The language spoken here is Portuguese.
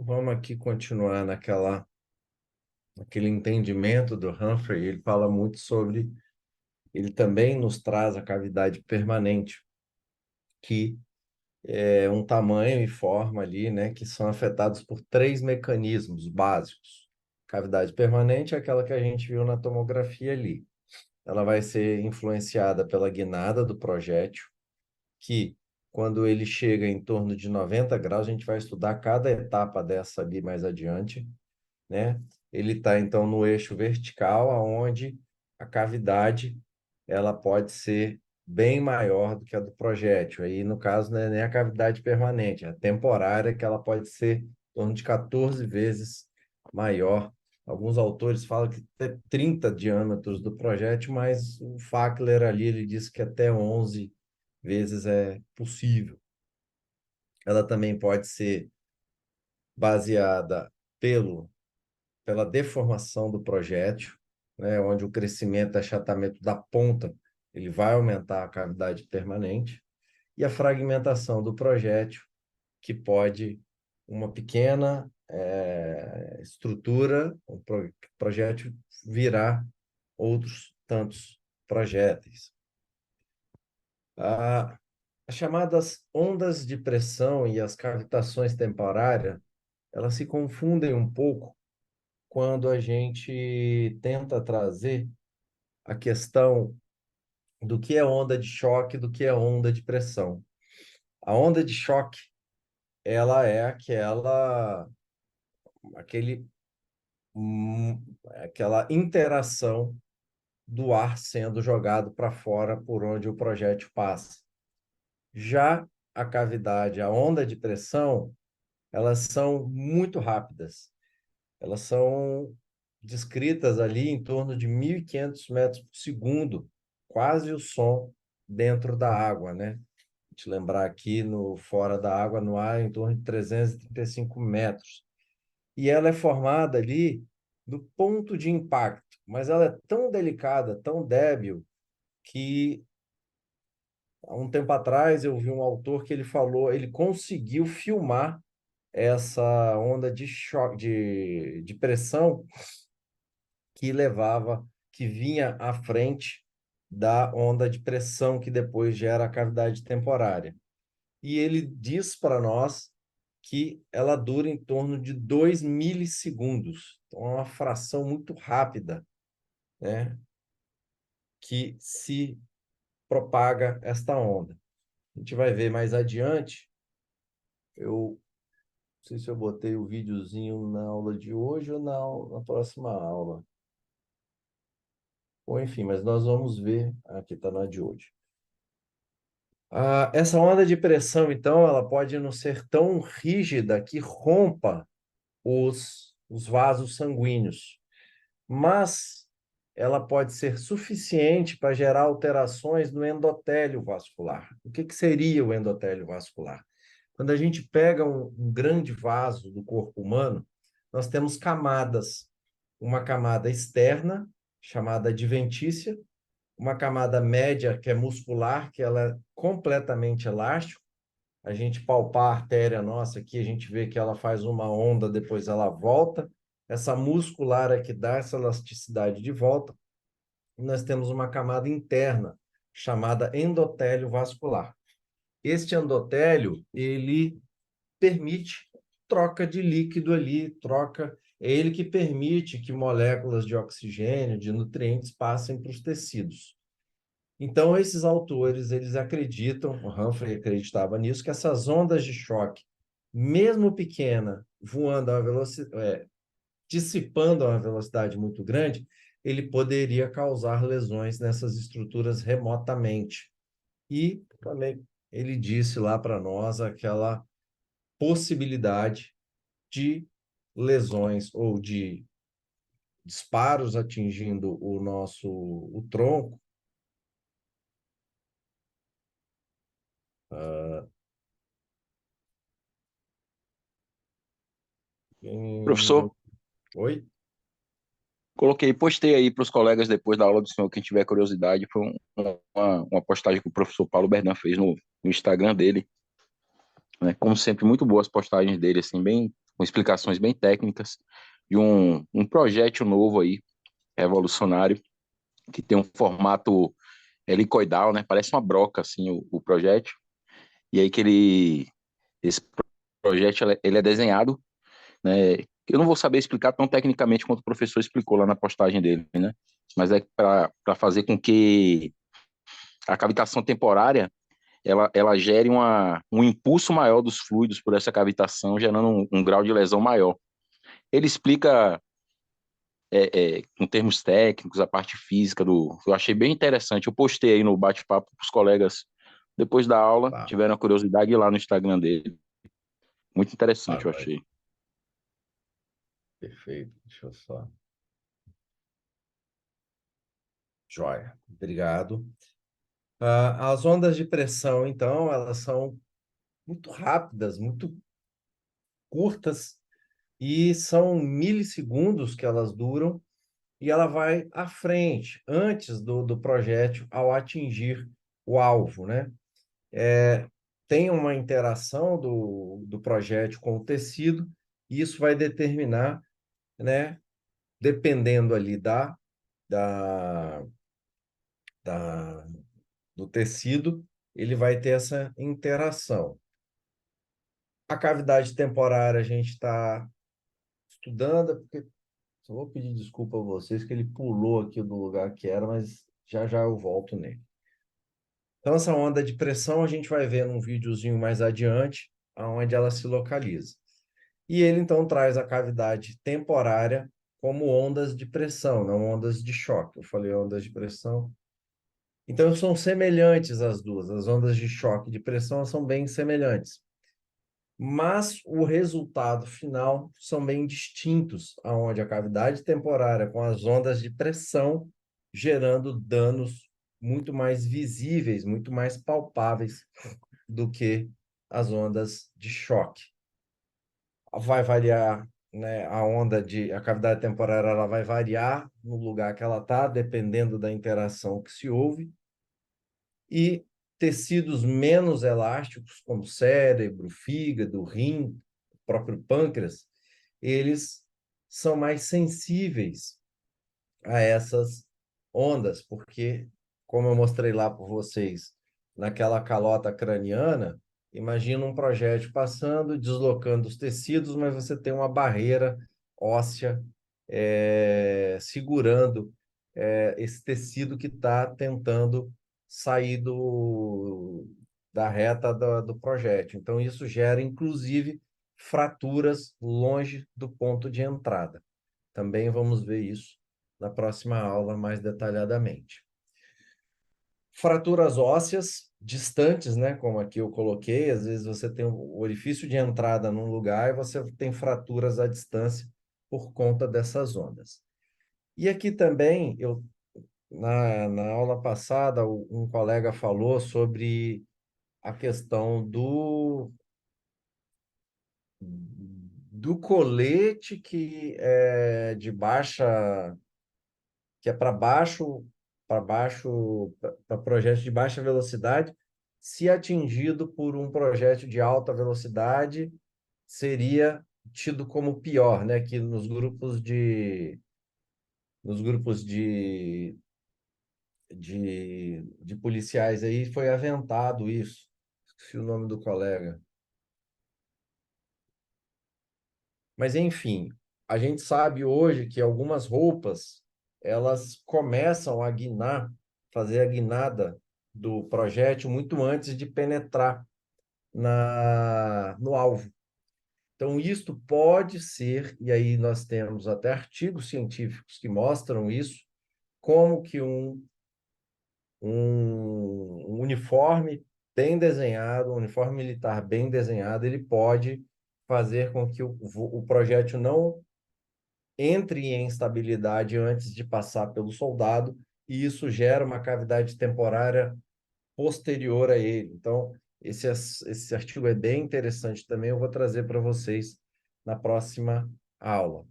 Vamos aqui continuar naquele entendimento do Humphrey. Ele fala muito sobre. Ele também nos traz a cavidade permanente, que é um tamanho e forma ali, né, que são afetados por três mecanismos básicos. Cavidade permanente é aquela que a gente viu na tomografia ali. Ela vai ser influenciada pela guinada do projétil, que quando ele chega em torno de 90 graus, a gente vai estudar cada etapa dessa ali mais adiante, né? Ele está então no eixo vertical, aonde a cavidade ela pode ser bem maior do que a do projétil. Aí, no caso, não é nem a cavidade permanente, é a temporária, que ela pode ser em torno de 14 vezes maior. Alguns autores falam que até 30 diâmetros do projétil, mas o Fackler ali ele diz que até 11 vezes é possível. Ela também pode ser baseada pela deformação do projétil, né, onde o crescimento e achatamento da ponta ele vai aumentar a cavidade permanente, e a fragmentação do projétil, que pode uma pequena estrutura, projétil virar outros tantos projéteis. A, as chamadas ondas de pressão e as cavitações temporárias, elas se confundem um pouco quando a gente tenta trazer a questão do que é onda de choque, do que é onda de pressão. A onda de choque, ela é aquele, aquela interação do ar sendo jogado para fora por onde o projétil passa. Já a cavidade, a onda de pressão, elas são muito rápidas. Elas são descritas ali em torno de 1.500 metros por segundo, quase o som dentro da água, né? Te lembrar aqui no fora da água, no ar, em torno de 335 metros. E ela é formada ali do ponto de impacto, mas ela é tão delicada, tão débil, que há um tempo atrás eu vi um autor que ele falou, ele conseguiu filmar essa onda de choque, de pressão que vinha à frente da onda de pressão que depois gera a cavidade temporária. E ele diz para nós que ela dura em torno de 2 milissegundos. Então, é uma fração muito rápida, né, que se propaga esta onda. A gente vai ver mais adiante. Eu não sei se eu botei o videozinho na aula de hoje ou na próxima aula. Ou enfim, mas nós vamos ver. Aqui está na de hoje. Essa onda de pressão, então, ela pode não ser tão rígida que rompa os vasos sanguíneos, mas ela pode ser suficiente para gerar alterações no endotélio vascular. O que seria o endotélio vascular? Quando a gente pega um grande vaso do corpo humano, nós temos camadas. Uma camada externa, chamada adventícia, uma camada média, que é muscular, que ela é completamente elástica. A gente palpar a artéria nossa aqui, a gente vê que ela faz uma onda, depois ela volta. Essa muscular é que dá essa elasticidade de volta. E nós temos uma camada interna, chamada endotélio vascular. Este endotélio, ele permite troca de líquido ali, é ele que permite que moléculas de oxigênio, de nutrientes passem para os tecidos. Então, esses autores, eles acreditam, o Humphrey acreditava nisso, que essas ondas de choque, mesmo pequena, voando a uma velocidade, dissipando a uma velocidade muito grande, ele poderia causar lesões nessas estruturas remotamente. E também ele disse lá para nós aquela possibilidade de lesões ou de disparos atingindo o tronco. Uh, Professor, Oi? postei aí para os colegas depois da aula do senhor, quem tiver curiosidade, foi uma postagem que o professor Paulo Berdan fez no Instagram dele, né? Como sempre, muito boas postagens dele, assim, bem com explicações bem técnicas, de um projétil novo aí, revolucionário, que tem um formato helicoidal, né? Parece uma broca, assim, o projétil. E aí esse projétil, ele é desenhado, né? Eu não vou saber explicar tão tecnicamente quanto o professor explicou lá na postagem dele, né? Mas é para fazer com que a cavitação temporária ela gere um impulso maior dos fluidos por essa cavitação, gerando um grau de lesão maior. Ele explica, com termos técnicos, a parte física eu achei bem interessante. Eu postei aí no bate-papo para os colegas depois da aula, Tá, tiveram a curiosidade de ir lá no Instagram dele. Muito tá, interessante, eu joia. achei. Perfeito. Deixa eu só. Joia. Obrigado. As ondas de pressão, então, elas são muito rápidas, muito curtas, e são milissegundos que elas duram, e ela vai à frente, antes do projétil, ao atingir o alvo, né? Tem uma interação do projétil com o tecido, e isso vai determinar, né, dependendo ali da, da, do tecido, ele vai ter essa interação. A cavidade temporária a gente está estudando, porque só vou pedir desculpa a vocês que ele pulou aqui do lugar que era, mas já já eu volto nele. Então, essa onda de pressão a gente vai ver num videozinho mais adiante, aonde ela se localiza. E ele então traz a cavidade temporária como ondas de pressão, não ondas de choque. Eu falei ondas de pressão. Então, são semelhantes as duas. As ondas de choque e de pressão são bem semelhantes. Mas o resultado final são bem distintos, aonde a cavidade temporária com as ondas de pressão gerando danos muito mais visíveis, muito mais palpáveis do que as ondas de choque. Vai variar, né, a cavidade temporária ela vai variar no lugar que ela está, dependendo da interação que se houve, e tecidos menos elásticos, como cérebro, fígado, rim, próprio pâncreas, eles são mais sensíveis a essas ondas, porque, como eu mostrei lá para vocês, naquela calota craniana, imagina um projétil passando, deslocando os tecidos, mas você tem uma barreira óssea segurando esse tecido que está tentando sair da reta do projétil. Então, isso gera, inclusive, fraturas longe do ponto de entrada. Também vamos ver isso na próxima aula mais detalhadamente. Fraturas ósseas distantes, né, como aqui eu coloquei, às vezes você tem o orifício de entrada num lugar e você tem fraturas à distância por conta dessas ondas. E aqui também, na aula passada, um colega falou sobre a questão do colete que é para baixo, para projeto de baixa velocidade, se atingido por um projeto de alta velocidade, seria tido como pior, né? Que nos grupos de policiais aí foi aventado isso. Esqueci o nome do colega. Mas, enfim, a gente sabe hoje que algumas roupas, elas começam a guinar, fazer a guinada do projétil muito antes de penetrar no alvo. Então, isto pode ser, e aí nós temos até artigos científicos que mostram isso, como que um uniforme bem desenhado, um uniforme militar bem desenhado, ele pode fazer com que o projétil não entre em instabilidade antes de passar pelo soldado, e isso gera uma cavidade temporária posterior a ele. Então, esse artigo é bem interessante também, eu vou trazer para vocês na próxima aula.